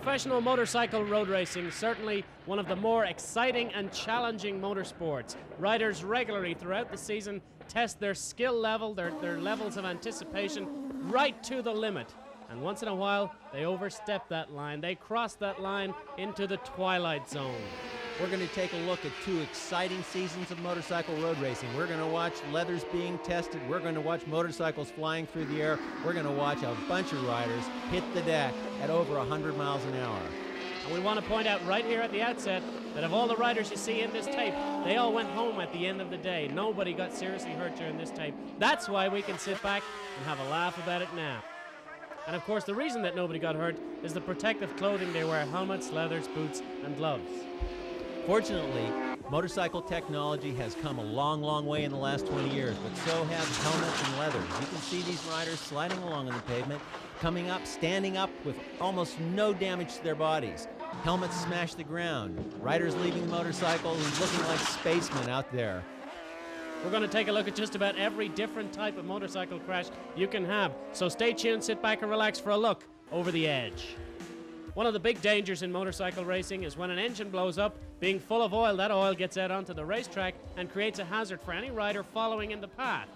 Professional motorcycle road racing is certainly one of the more exciting and challenging motorsports. Riders regularly throughout the season test their skill level, their levels of anticipation right to the limit. And once in a while, they overstep that line. They cross that line into the twilight zone. We're going to take a look at 2 exciting seasons of motorcycle road racing. We're going to watch leathers being tested. We're going to watch motorcycles flying through the air. We're going to watch a bunch of riders hit the deck at over 100 miles an hour. And we want to point out right here at the outset that of all the riders you see in this tape, they all went home at the end of the day. Nobody got seriously hurt during this tape. That's why we can sit back and have a laugh about it now. And of course, the reason that nobody got hurt is the protective clothing they wear: helmets, leathers, boots, and gloves. Fortunately, motorcycle technology has come a long, long way in the last 20 years, but so have helmets and leathers. You can see these riders sliding along on the pavement, coming up, standing up with almost no damage to their bodies. Helmets smash the ground. Riders leaving the motorcycle looking like spacemen out there. We're going to take a look at just about every different type of motorcycle crash you can have. So stay tuned, sit back and relax for a look over the edge. One of the big dangers in motorcycle racing is when an engine blows up. Being full of oil, that oil gets out onto the racetrack and creates a hazard for any rider following in the path.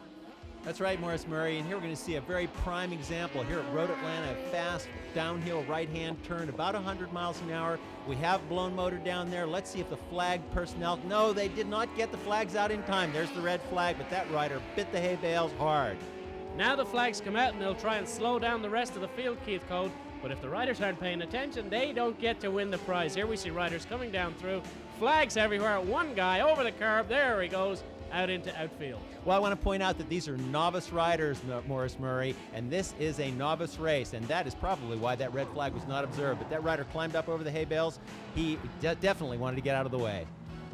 That's right, Morris Murray, and here we're going to see a very prime example here at Road Atlanta, a fast downhill right-hand turn, about 100 miles an hour. We have blown motor down there. Let's see if the flag personnel, no, they did not get the flags out in time. There's the red flag, but that rider bit the hay bales hard. Now the flags come out and they'll try and slow down the rest of the field, Keith Code. But if the riders aren't paying attention, they don't get to win the prize. Here we see riders coming down through, flags everywhere. One guy over the curb, there he goes, out into outfield. Well, I want to point out that these are novice riders, Morris Murray, and this is a novice race, and that is probably why that red flag was not observed. But that rider climbed up over the hay bales. He definitely wanted to get out of the way.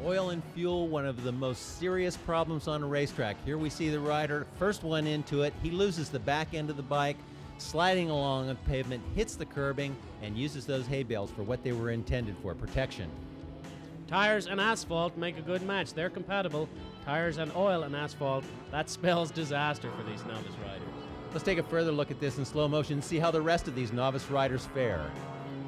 Oil and fuel, one of the most serious problems on a racetrack. Here we see the rider, first one into it. He loses the back end of the bike, sliding along the pavement, hits the curbing, and uses those hay bales for what they were intended for, protection. Tires and asphalt make a good match. They're compatible. Tires and oil and asphalt, that spells disaster for these novice riders. Let's take a further look at this in slow motion and see how the rest of these novice riders fare.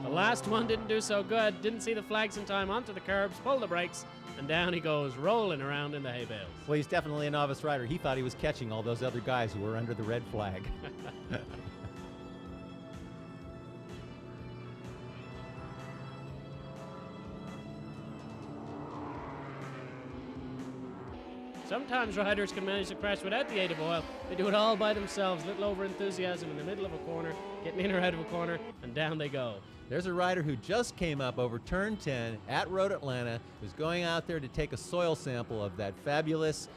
The last one didn't do so good. Didn't see the flags in time, onto the curbs, pulled the brakes, and down he goes, rolling around in the hay bales. Well, he's definitely a novice rider. He thought he was catching all those other guys who were under the red flag. Sometimes riders can manage to crash without the aid of oil. They do it all by themselves. Little over-enthusiasm in the middle of a corner, getting in or out of a corner, and down they go. There's a rider who just came up over turn 10 at Road Atlanta, who's going out there to take a soil sample of that fabulous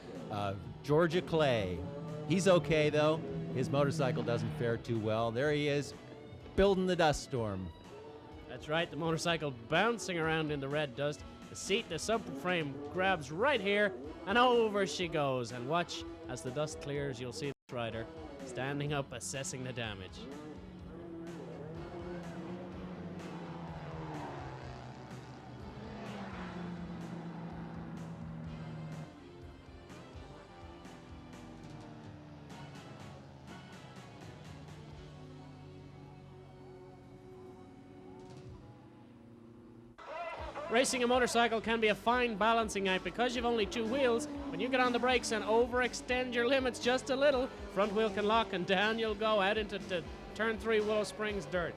Georgia clay. He's okay, though. His motorcycle doesn't fare too well. There he is, building the dust storm. That's right, the motorcycle bouncing around in the red dust. The seat, the subframe grabs right here, and over she goes. And watch, as the dust clears, you'll see this rider standing up, assessing the damage. Racing a motorcycle can be a fine balancing act because you've only 2 wheels. When you get on the brakes and overextend your limits just a little, front wheel can lock and down you'll go out into turn 3 Willow Springs dirt.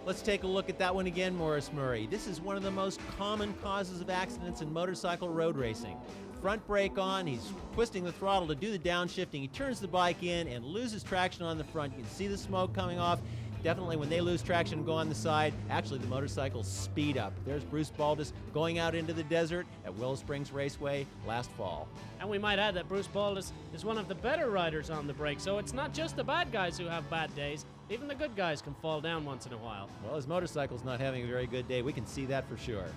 Let's take a look at that one again, Morris Murray. This is one of the most common causes of accidents in motorcycle road racing. Front brake on, he's twisting the throttle to do the downshifting. He turns the bike in and loses traction on the front. You can see the smoke coming off. Definitely when they lose traction and go on the side, actually the motorcycles speed up. There's Bruce Baldus going out into the desert at Willow Springs Raceway last fall. And we might add that Bruce Baldus is one of the better riders on the brake, so it's not just the bad guys who have bad days. Even the good guys can fall down once in a while. Well, his motorcycle's not having a very good day. We can see that for sure.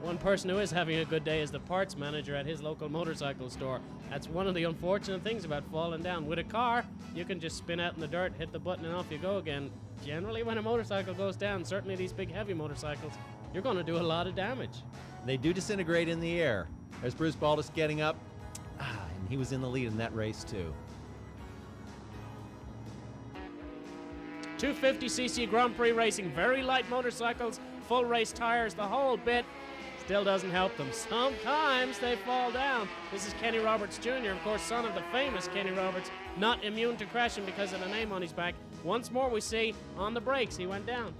One person who is having a good day is the parts manager at his local motorcycle store. That's one of the unfortunate things about falling down. With a car, you can just spin out in the dirt, hit the button, and off you go again. Generally, when a motorcycle goes down, certainly these big heavy motorcycles, you're going to do a lot of damage. They do disintegrate in the air. There's Bruce Baldus getting up, and he was in the lead in that race too. 250cc Grand Prix racing, very light motorcycles, full race tires, the whole bit. Still doesn't help them. Sometimes they fall down. This is Kenny Roberts Jr., of course, son of the famous Kenny Roberts, not immune to crashing because of the name on his back. Once more we see on the brakes, he went down.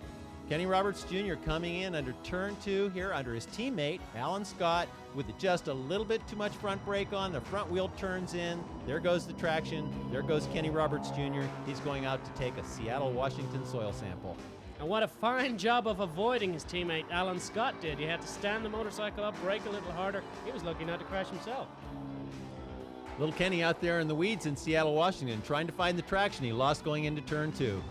Kenny Roberts Jr. coming in under turn 2 here under his teammate, Alan Scott, with just a little bit too much front brake on. The front wheel turns in. There goes the traction. There goes Kenny Roberts Jr. He's going out to take a Seattle, Washington soil sample. And what a fine job of avoiding his teammate Alan Scott did. He had to stand the motorcycle up, brake a little harder. He was looking not to crash himself. Little Kenny out there in the weeds in Seattle, Washington, trying to find the traction he lost going into turn 2.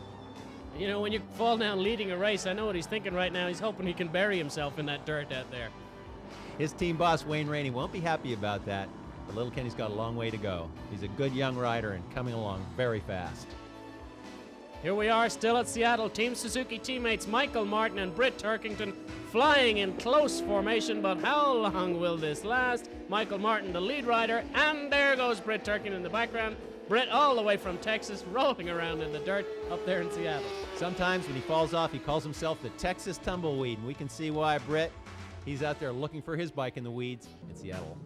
You know, when you fall down leading a race, I know what he's thinking right now. He's hoping he can bury himself in that dirt out there. His team boss, Wayne Rainey, won't be happy about that, but little Kenny's got a long way to go. He's a good young rider and coming along very fast. Here we are still at Seattle. Team Suzuki teammates Michael Martin and Britt Turkington flying in close formation, but how long will this last? Michael Martin, the lead rider, and there goes Britt Turkington in the background. Britt all the way from Texas, rolling around in the dirt up there in Seattle. Sometimes when he falls off, he calls himself the Texas Tumbleweed, and we can see why. Britt, he's out there looking for his bike in the weeds in Seattle.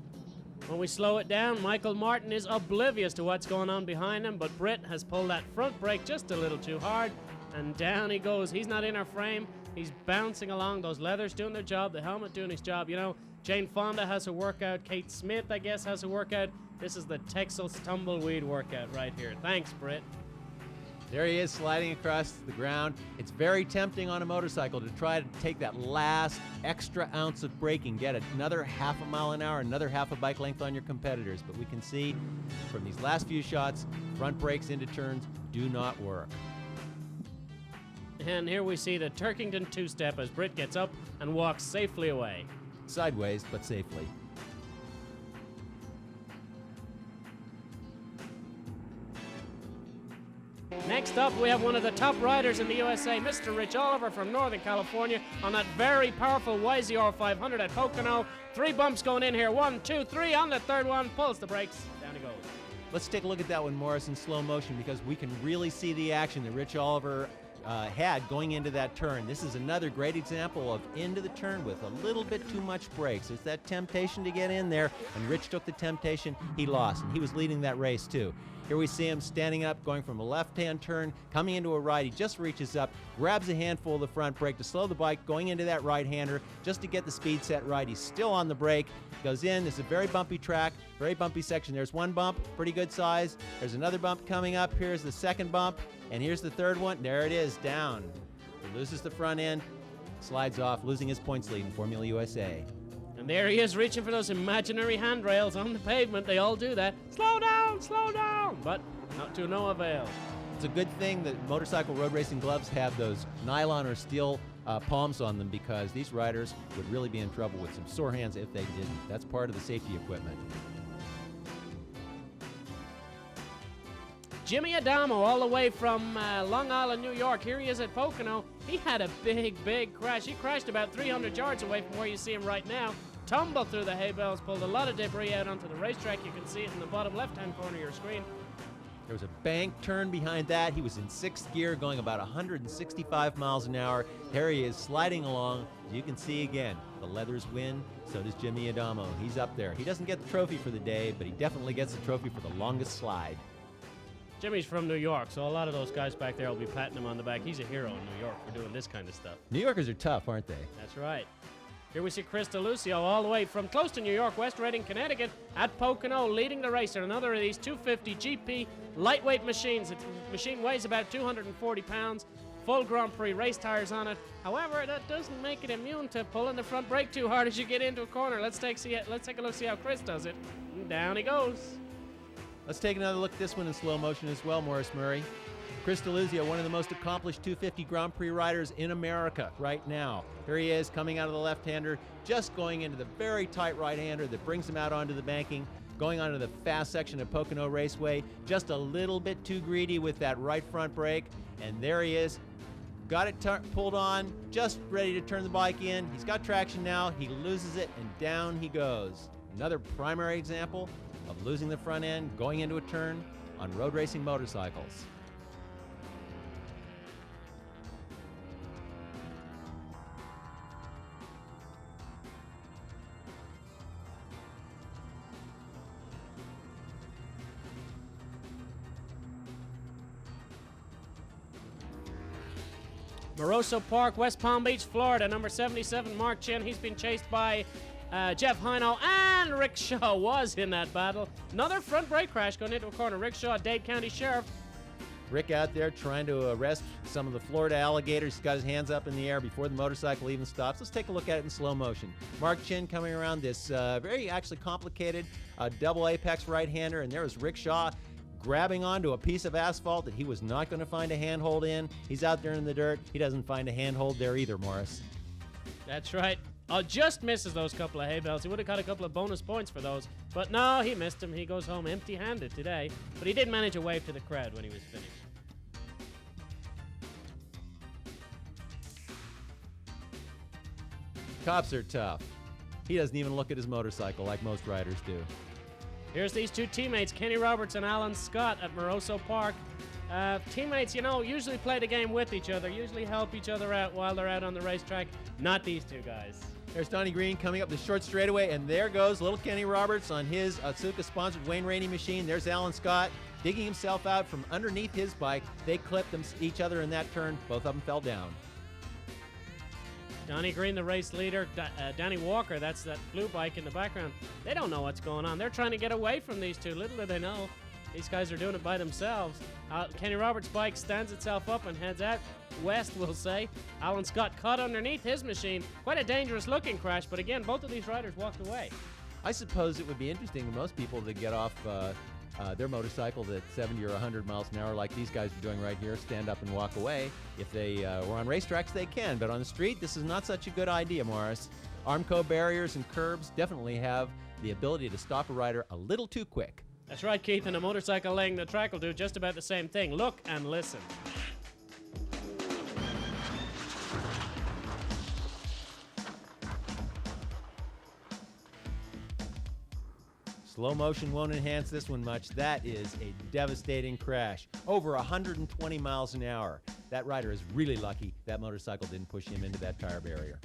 When we slow it down, Michael Martin is oblivious to what's going on behind him, but Britt has pulled that front brake just a little too hard, and down he goes. He's not in our frame. He's bouncing along. Those leathers doing their job, the helmet doing his job. You know, Jane Fonda has a workout. Kate Smith, I guess, has a workout. This is the Texas Tumbleweed workout right here. Thanks, Britt. There he is sliding across the ground. It's very tempting on a motorcycle to try to take that last extra ounce of braking, get another half a mile an hour, another half a bike length on your competitors. But we can see from these last few shots, front brakes into turns do not work. And here we see the Turkington two-step as Britt gets up and walks safely away. Sideways, but safely. Next up, we have one of the top riders in the USA, Mr. Rich Oliver from Northern California, on that very powerful YZR 500 at Pocono. 3 bumps going in here. 1, 2, 3. On the third one, pulls the brakes. Down he goes. Let's take a look at that one, Morris, in slow motion, because we can really see the action that Rich Oliver had going into that turn. This is another great example of into the turn with a little bit too much brakes. There's that temptation to get in there, and Rich took the temptation. He lost, and he was leading that race too. Here we see him standing up, going from a left-hand turn, coming into a right. He just reaches up, grabs a handful of the front brake to slow the bike, going into that right-hander just to get the speed set right. He's still on the brake, goes in. This is a very bumpy track, very bumpy section. There's one bump, pretty good size. There's another bump coming up. Here's the second bump, and here's the third one. There it is, down. He loses the front end, slides off, losing his points lead in Formula USA. And there he is, reaching for those imaginary handrails on the pavement. They all do that. Slow down, but not to no avail. It's a good thing that motorcycle road racing gloves have those nylon or steel palms on them, because these riders would really be in trouble with some sore hands if they didn't. That's part of the safety equipment. Jimmy Adamo, all the way from Long Island, New York. Here he is at Pocono. He had a big crash. He crashed about 300 yards away from where you see him right now. Tumbled through the hay bales, pulled a lot of debris out onto the racetrack. You can see it in the bottom left-hand corner of your screen. There was a bank turn behind that. He was in 6th gear, going about 165 miles an hour. There he is, sliding along. You can see again, the leathers win. So does Jimmy Adamo. He's up there. He doesn't get the trophy for the day, but he definitely gets the trophy for the longest slide. Jimmy's from New York, so a lot of those guys back there will be patting him on the back. He's a hero in New York for doing this kind of stuff. New Yorkers are tough, aren't they? That's right. Here we see Chris DeLucio all the way from close to New York, West Reading, Connecticut, at Pocono, leading the race in another of these 250 GP lightweight machines. The machine weighs about 240 pounds, full Grand Prix race tires on it. However, that doesn't make it immune to pulling the front brake too hard as you get into a corner. Let's take a look, see how Chris does it. And down he goes. Let's take another look at this one in slow motion as well, Morris Murray. Chris DeLucio, one of the most accomplished 250 Grand Prix riders in America right now. Here he is, coming out of the left-hander, just going into the very tight right-hander that brings him out onto the banking, going onto the fast section of Pocono Raceway, just a little bit too greedy with that right front brake, and there he is. Got it pulled on, just ready to turn the bike in. He's got traction now, he loses it, and down he goes. Another primary example of losing the front end, going into a turn on road racing motorcycles. Moroso Park, West Palm Beach, Florida. Number 77, Mark Chin. He's been chased by Jeff Hino, and Rick Shaw was in that battle. Another front brake crash going into a corner. Rick Shaw, Dade County Sheriff. Rick out there trying to arrest some of the Florida alligators. He's got his hands up in the air before the motorcycle even stops. Let's take a look at it in slow motion. Mark Chin coming around this very actually complicated double apex right-hander, and there is Rick Shaw grabbing onto a piece of asphalt that he was not going to find a handhold in. He's out there in the dirt. He doesn't find a handhold there either, Morris. That's right. Just misses those couple of hay bales. He would have got a couple of bonus points for those. But no, he missed them. He goes home empty-handed today. But he did manage a wave to the crowd when he was finished. Cops are tough. He doesn't even look at his motorcycle like most riders do. Here's these two teammates, Kenny Roberts and Alan Scott at Moroso Park. Teammates, usually play the game with each other, usually help each other out while they're out on the racetrack. Not these two guys. There's Donnie Green coming up the short straightaway, and there goes little Kenny Roberts on his Atsuka-sponsored Wayne Rainey machine. There's Alan Scott digging himself out from underneath his bike. They clipped each other in that turn. Both of them fell down. Donnie Green, the race leader. Danny Walker, that's that blue bike in the background. They don't know what's going on. They're trying to get away from these two. Little do they know, these guys are doing it by themselves. Kenny Roberts' bike stands itself up and heads out west, we'll say. Alan Scott caught underneath his machine. Quite a dangerous looking crash, but again, both of these riders walked away. I suppose it would be interesting to most people to get off their motorcycles at 70 or 100 miles an hour like these guys are doing right here, stand up and walk away. If they were on racetracks, they can, but on the street, this is not such a good idea, Morris. Armco barriers and curbs definitely have the ability to stop a rider a little too quick. That's right, Keith, and a motorcycle laying the track will do just about the same thing. Look and listen. Slow motion won't enhance this one much. That is a devastating crash. Over 120 miles an hour. That rider is really lucky that motorcycle didn't push him into that tire barrier.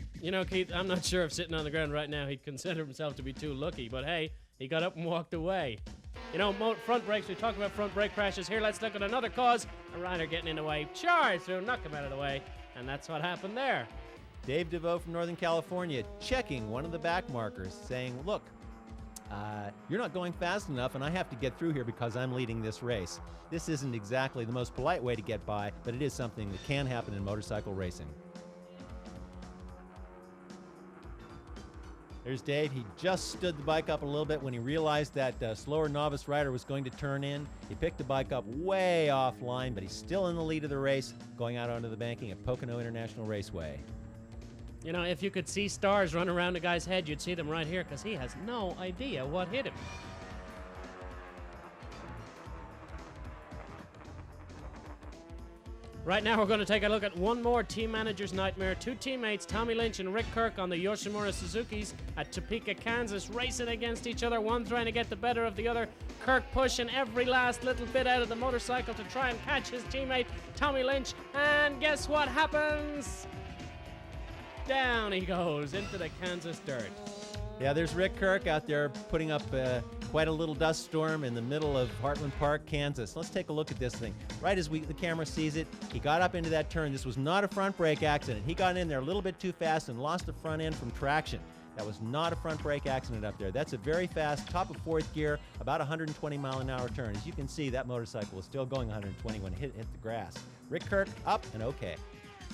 Keith, I'm not sure if sitting on the ground right now he'd consider himself to be too lucky, but hey, he got up and walked away. Front brakes, we talked about front brake crashes. Here, let's look at another cause. A rider getting in the way. Charge through, knock him out of the way. And that's what happened there. Dave DeVoe from Northern California checking one of the back markers, saying, look, you're not going fast enough, and I have to get through here because I'm leading this race. This isn't exactly the most polite way to get by, but it is something that can happen in motorcycle racing. There's Dave. He just stood the bike up a little bit when he realized that slower novice rider was going to turn in. He picked the bike up way offline, but he's still in the lead of the race, going out onto the banking at Pocono International Raceway. If you could see stars run around a guy's head, you'd see them right here because he has no idea what hit him. Right now, we're going to take a look at one more team manager's nightmare. Two teammates, Tommy Lynch and Rick Kirk, on the Yoshimura Suzukis at Topeka, Kansas, racing against each other, one trying to get the better of the other. Kirk pushing every last little bit out of the motorcycle to try and catch his teammate, Tommy Lynch. And guess what happens? Down he goes into the Kansas dirt. Yeah, there's Rick Kirk out there putting up quite a little dust storm in the middle of Heartland Park, Kansas. Let's take a look at this thing. Right as the camera sees it, he got up into that turn. This was not a front brake accident. He got in there a little bit too fast and lost the front end from traction. That was not a front brake accident up there. That's a very fast, top of fourth gear, about 120 mile an hour turn. As you can see, that motorcycle was still going 120 when it hit the grass. Rick Kirk up and okay.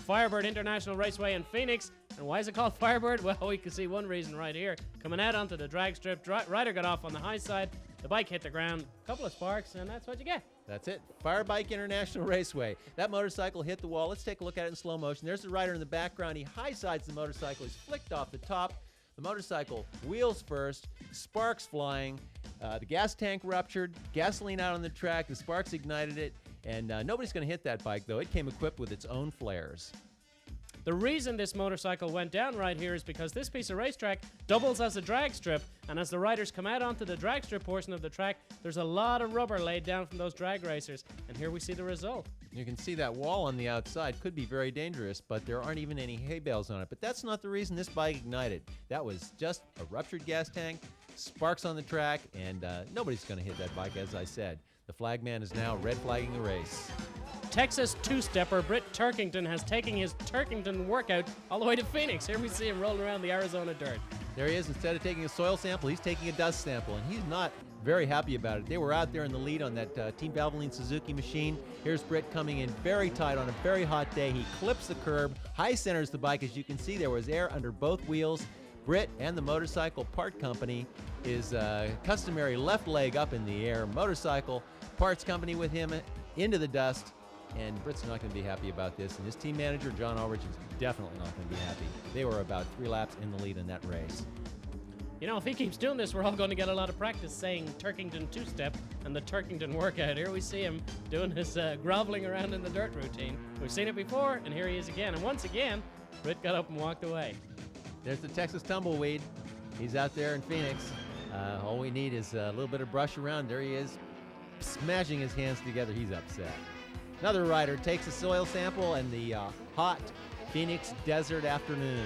Firebird International Raceway in Phoenix. And why is it called Firebird? Well, we can see one reason right here. Coming out onto the drag strip, rider got off on the high side, the bike hit the ground, a couple of sparks, and that's what you get. That's it. Firebike International Raceway. That motorcycle hit the wall. Let's take a look at it in slow motion. There's the rider in the background. He high sides the motorcycle. He's flicked off the top. The motorcycle wheels first, sparks flying. The gas tank ruptured, gasoline out on the track, the sparks ignited it, and nobody's going to hit that bike, though. It came equipped with its own flares. The reason this motorcycle went down right here is because this piece of racetrack doubles as a drag strip, and as the riders come out onto the drag strip portion of the track, there's a lot of rubber laid down from those drag racers, and here we see the result. You can see that wall on the outside could be very dangerous, but there aren't even any hay bales on it. But that's not the reason this bike ignited. That was just a ruptured gas tank, sparks on the track, and nobody's going to hit that bike, as I said. The flagman is now red flagging the race. Texas two-stepper Britt Turkington has taken his Turkington workout all the way to Phoenix. Here we see him rolling around the Arizona dirt. There he is. Instead of taking a soil sample, he's taking a dust sample, and he's not very happy about it. They were out there in the lead on that Team Valvoline Suzuki machine. Here's Britt coming in very tight on a very hot day. He clips the curb, high centers the bike. As you can see, there was air under both wheels. Britt and the motorcycle part company is customary left leg up in the air. Motorcycle parts company with him into the dust. And Britt's not going to be happy about this. And his team manager, John Ulrich, is definitely not going to be happy. They were about 3 laps in the lead in that race. You know, if he keeps doing this, we're all going to get a lot of practice saying Turkington two-step and the Turkington workout. Here we see him doing his groveling around in the dirt routine. We've seen it before, and here he is again. And once again, Britt got up and walked away. There's the Texas Tumbleweed. He's out there in Phoenix. All we need is a little bit of brush around. There he is, smashing his hands together. He's upset. Another rider takes a soil sample in the hot Phoenix desert afternoon.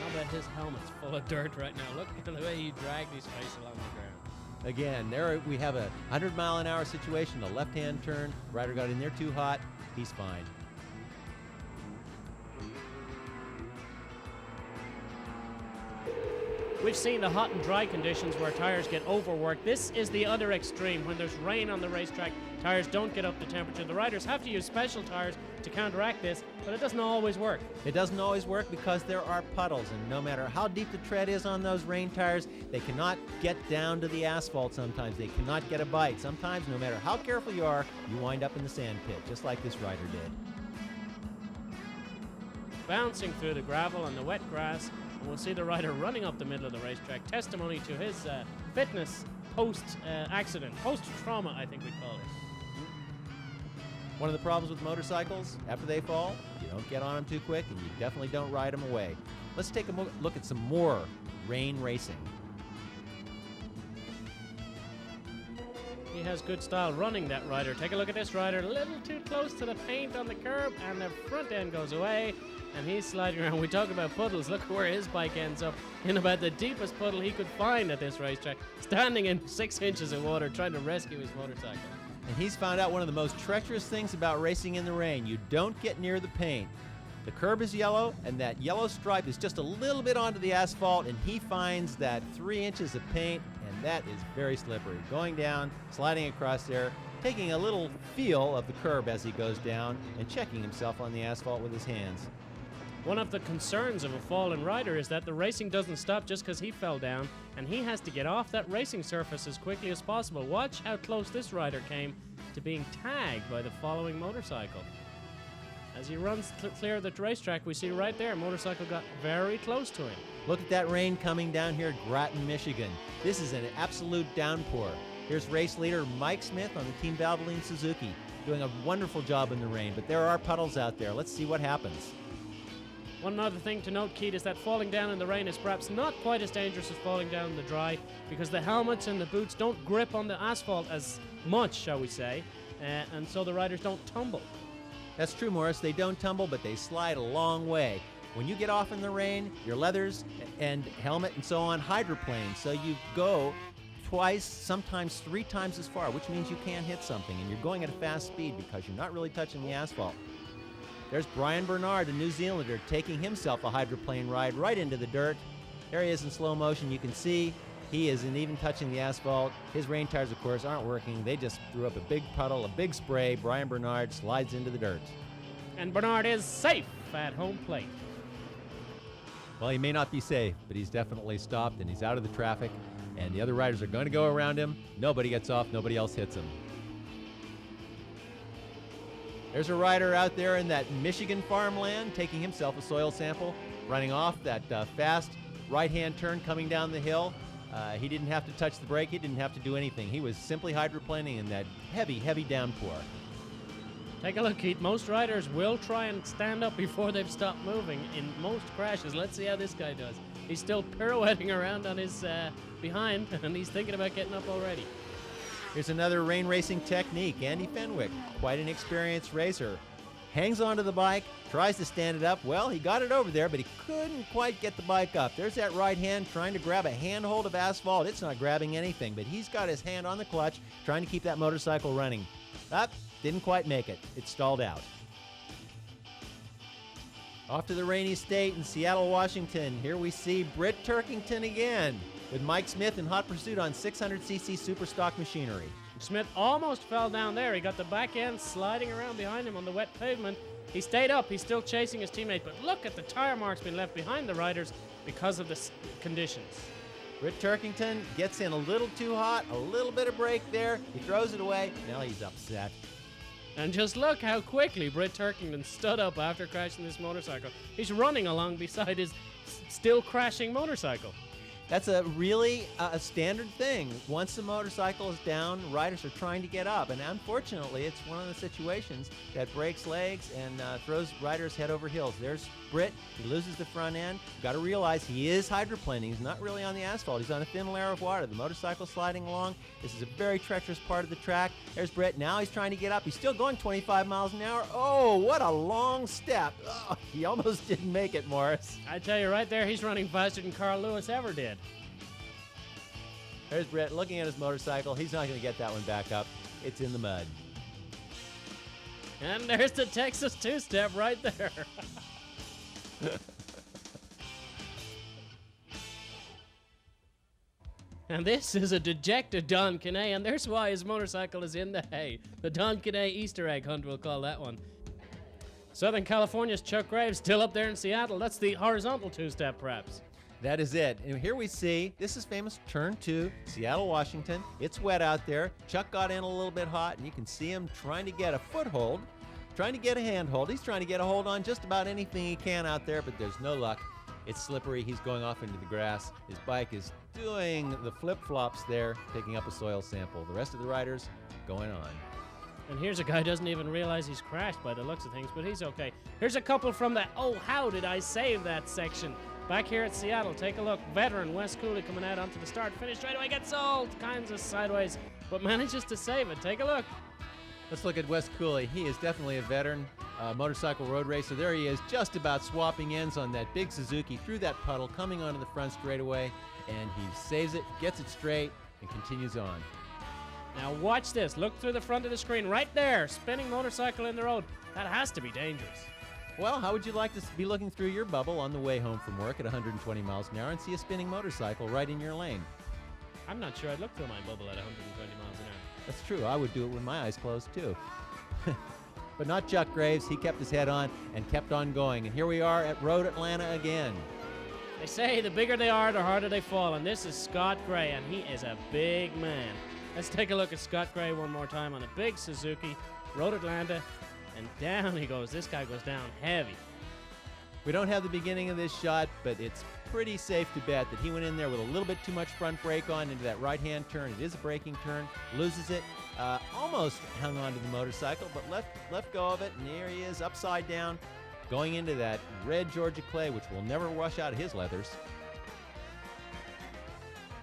I'll bet his helmet's full of dirt right now. Look at the way he dragged his face along the ground. Again, there we have a 100-mile-an-hour situation, a left-hand turn. Rider got in there too hot. He's fine. We've seen the hot and dry conditions where tires get overworked. This is the other extreme. When there's rain on the racetrack, tires don't get up to temperature. The riders have to use special tires to counteract this, but it doesn't always work. It doesn't always work because there are puddles, and no matter how deep the tread is on those rain tires, they cannot get down to the asphalt sometimes. They cannot get a bite. Sometimes, no matter how careful you are, you wind up in the sand pit, just like this rider did. Bouncing through the gravel and the wet grass, and we'll see the rider running up the middle of the racetrack, testimony to his fitness post-accident, post-trauma, I think we call it. One of the problems with motorcycles, after they fall, you don't get on them too quick, and you definitely don't ride them away. Let's take a look at some more rain racing. He has good style running, that rider. Take a look at this rider, a little too close to the paint on the curb, and the front end goes away, and he's sliding around. We talk about puddles. Look where his bike ends up, in about the deepest puddle he could find at this racetrack, standing in 6 inches of water trying to rescue his motorcycle. And he's found out one of the most treacherous things about racing in the rain. You don't get near the paint. The curb is yellow, and that yellow stripe is just a little bit onto the asphalt, and he finds that 3 inches of paint, and that is very slippery. Going down, sliding across there, taking a little feel of the curb as he goes down, and checking himself on the asphalt with his hands. One of the concerns of a fallen rider is that the racing doesn't stop just because he fell down, and he has to get off that racing surface as quickly as possible. Watch how close this rider came to being tagged by the following motorcycle. As he runs clear of the racetrack, we see right there, a motorcycle got very close to him. Look at that rain coming down here at Groton, Michigan. This is an absolute downpour. Here's race leader Mike Smith on the Team Valvoline Suzuki, doing a wonderful job in the rain, but there are puddles out there. Let's see what happens. One other thing to note, Keith, is that falling down in the rain is perhaps not quite as dangerous as falling down in the dry, because the helmets and the boots don't grip on the asphalt as much, shall we say, and so the riders don't tumble. That's true, Morris. They don't tumble, but they slide a long way. When you get off in the rain, your leathers and helmet and so on hydroplane, so you go twice, sometimes 3 times as far, which means you can't hit something, and you're going at a fast speed because you're not really touching the asphalt. There's Brian Bernard, the New Zealander, taking himself a hydroplane ride right into the dirt. There he is in slow motion. You can see he isn't even touching the asphalt. His rain tires, of course, aren't working. They just threw up a big puddle, a big spray. Brian Bernard slides into the dirt. And Bernard is safe at home plate. Well, he may not be safe, but he's definitely stopped, and he's out of the traffic, and the other riders are going to go around him. Nobody gets off. Nobody else hits him. There's a rider out there in that Michigan farmland taking himself a soil sample, running off that fast right-hand turn coming down the hill. He didn't have to touch the brake. He didn't have to do anything. He was simply hydroplaning in that heavy, heavy downpour. Take a look, Keith. Most riders will try and stand up before they've stopped moving in most crashes. Let's see how this guy does. He's still pirouetting around on his behind, and he's thinking about getting up already. Here's another rain racing technique. Andy Fenwick, quite an experienced racer. Hangs onto the bike, tries to stand it up. Well, he got it over there, but he couldn't quite get the bike up. There's that right hand trying to grab a handhold of asphalt. It's not grabbing anything, but he's got his hand on the clutch, trying to keep that motorcycle running. Up, Didn't quite make it. It stalled out. Off to the rainy state in Seattle, Washington. Here we see Britt Turkington again with Mike Smith in hot pursuit on 600cc Superstock machinery. Smith almost fell down there. He got the back end sliding around behind him on the wet pavement. He stayed up. He's still chasing his teammate, but look at the tire marks being left behind the riders because of the conditions. Britt Turkington gets in a little too hot, a little bit of brake there. He throws it away. Now he's upset. And just look how quickly Britt Turkington stood up after crashing this motorcycle. He's running along beside his still crashing motorcycle. That's a really a standard thing. Once the motorcycle is down, riders are trying to get up. And unfortunately, it's one of the situations that breaks legs and throws riders head over heels. There's Britt. He loses the front end. You've got to realize he is hydroplaning. He's not really on the asphalt. He's on a thin layer of water. The motorcycle's sliding along. This is a very treacherous part of the track. There's Britt. Now he's trying to get up. He's still going 25 miles an hour. Oh, what a long step. Oh, he almost didn't make it, Morris. I tell you right there, he's running faster than Carl Lewis ever did. There's Britt looking at his motorcycle. He's not going to get that one back up. It's in the mud. And there's the Texas two-step right there. And this is a dejected Don Kane, and there's why his motorcycle is in the hay. The Don Kane Easter egg hunt, we'll call that one. Southern California's Chuck Graves still up there in Seattle. That's the horizontal two-step, perhaps. That is it. And here we see, this is famous turn 2, Seattle, Washington. It's wet out there. Chuck got in a little bit hot, and you can see him trying to get a foothold, trying to get a handhold. He's trying to get a hold on just about anything he can out there, but there's no luck. It's slippery. He's going off into the grass. His bike is doing the flip-flops there, taking up a soil sample. The rest of the riders going on. And here's a guy who doesn't even realize he's crashed by the looks of things, but he's okay. Here's a couple from that, oh, how did I save that section? Back here at Seattle, take a look. Veteran Wes Cooley coming out onto the start. Finish straight away, gets all kinds of sideways, but manages to save it. Take a look. Let's look at Wes Cooley. He is definitely a veteran motorcycle road racer. There he is, just about swapping ends on that big Suzuki through that puddle, coming onto the front straightaway, and he saves it, gets it straight, and continues on. Now watch this. Look through the front of the screen right there. Spinning motorcycle in the road. That has to be dangerous. Well, how would you like to be looking through your bubble on the way home from work at 120 miles an hour and see a spinning motorcycle right in your lane? I'm not sure I'd look through my bubble at 120 miles an hour. That's true. I would do it with my eyes closed, too. But not Chuck Graves. He kept his head on and kept on going. And here we are at Road Atlanta again. They say the bigger they are, the harder they fall. And this is Scott Gray, and he is a big man. Let's take a look at Scott Gray one more time on a big Suzuki, Road Atlanta. And down he goes. This guy goes down heavy. We don't have the beginning of this shot, but it's pretty safe to bet that he went in there with a little bit too much front brake on into that right-hand turn. It is a braking turn. Loses it. Almost hung onto the motorcycle, but left go of it. And there he is, upside down, going into that red Georgia clay, which will never wash out of his leathers.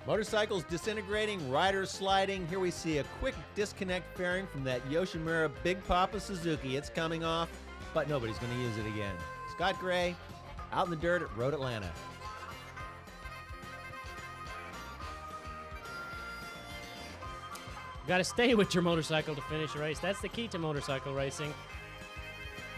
Motorcycles disintegrating, riders sliding. Here we see a quick disconnect fairing from that Yoshimura Big Papa Suzuki. It's coming off, but nobody's going to use it again. Scott Gray, out in the dirt at Road Atlanta. You got to stay with your motorcycle to finish a race. That's the key to motorcycle racing.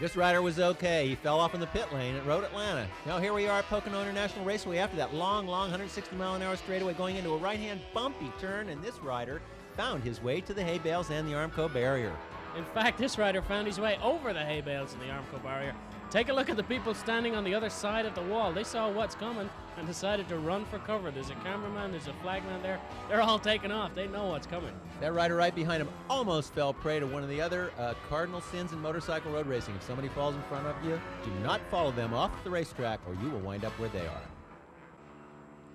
This rider was okay. He fell off in the pit lane at Road Atlanta. Now here we are at Pocono International Raceway after that long 160 mile an hour straightaway going into a right-hand bumpy turn, and this rider found his way to the hay bales and the Armco barrier. In fact, this rider found his way over the hay bales and the Armco barrier. Take a look at the people standing on the other side of the wall. They saw what's coming and decided to run for cover. There's a cameraman, there's a flagman there. They're all taking off. They know what's coming. That rider right behind him almost fell prey to one of the other cardinal sins in motorcycle road racing. If somebody falls in front of you, do not follow them off the racetrack or you will wind up where they are.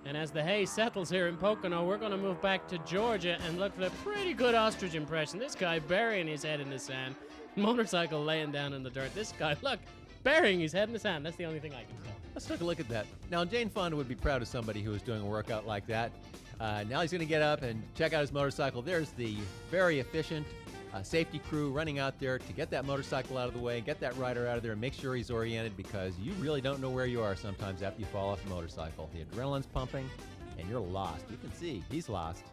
And as the hay settles here in Pocono, we're going to move back to Georgia and look for a pretty good ostrich impression. This guy burying his head in the sand. Motorcycle laying down in the dirt. This guy, look, burying his head in the sand. That's the only thing I can tell. Let's take a look at that. Now, Jane Fonda would be proud of somebody who was doing a workout like that. Now he's going to get up and check out his motorcycle. There's the very efficient safety crew running out there to get that motorcycle out of the way, get that rider out of there, and make sure he's oriented, because you really don't know where you are sometimes after you fall off a motorcycle. The adrenaline's pumping, and you're lost. You can see he's lost.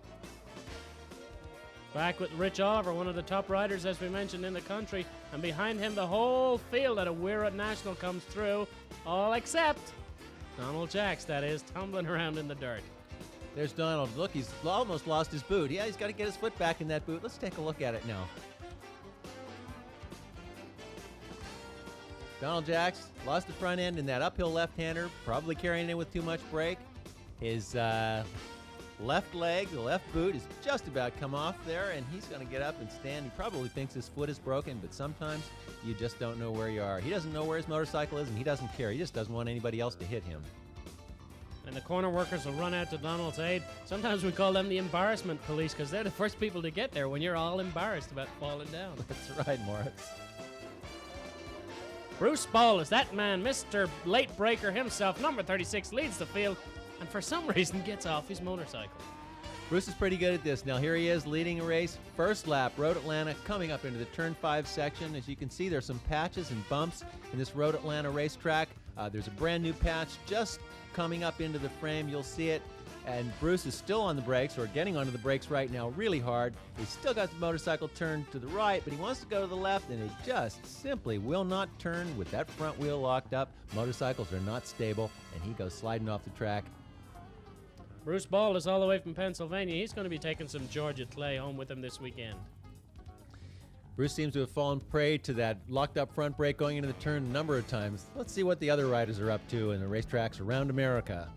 Back with Rich Oliver, one of the top riders, as we mentioned, in the country. And behind him, the whole field at a WERA National comes through, all except Donald Jacks, that is, tumbling around in the dirt. There's Donald. Look, he's almost lost his boot. Yeah, he's got to get his foot back in that boot. Let's take a look at it now. Donald Jacks lost the front end in that uphill left-hander, probably carrying it with too much brake. His left leg, the left boot, is just about come off there, and he's going to get up and stand. He probably thinks his foot is broken, but sometimes you just don't know where you are. He doesn't know where his motorcycle is, and he doesn't care. He just doesn't want anybody else to hit him. And the corner workers will run out to Donald's aid. Sometimes we call them the embarrassment police because they're the first people to get there when you're all embarrassed about falling down. That's right, Morris. Bruce Ball is that man, Mr. Late Breaker himself. Number 36 leads the field and for some reason gets off his motorcycle. Bruce is pretty good at this. Now here he is leading a race. First lap, Road Atlanta, coming up into the Turn 5 section. As you can see, there's some patches and bumps in this Road Atlanta racetrack. There's a brand new patch just coming up into the frame. You'll see it. And Bruce is still on the brakes, or getting onto the brakes right now really hard. He's still got the motorcycle turned to the right, but he wants to go to the left, and it just simply will not turn with that front wheel locked up. Motorcycles are not stable, and he goes sliding off the track. Bruce Ball is all the way from Pennsylvania. He's going to be taking some Georgia clay home with him this weekend. Bruce seems to have fallen prey to that locked up front brake going into the turn a number of times. Let's see what the other riders are up to in the racetracks around America.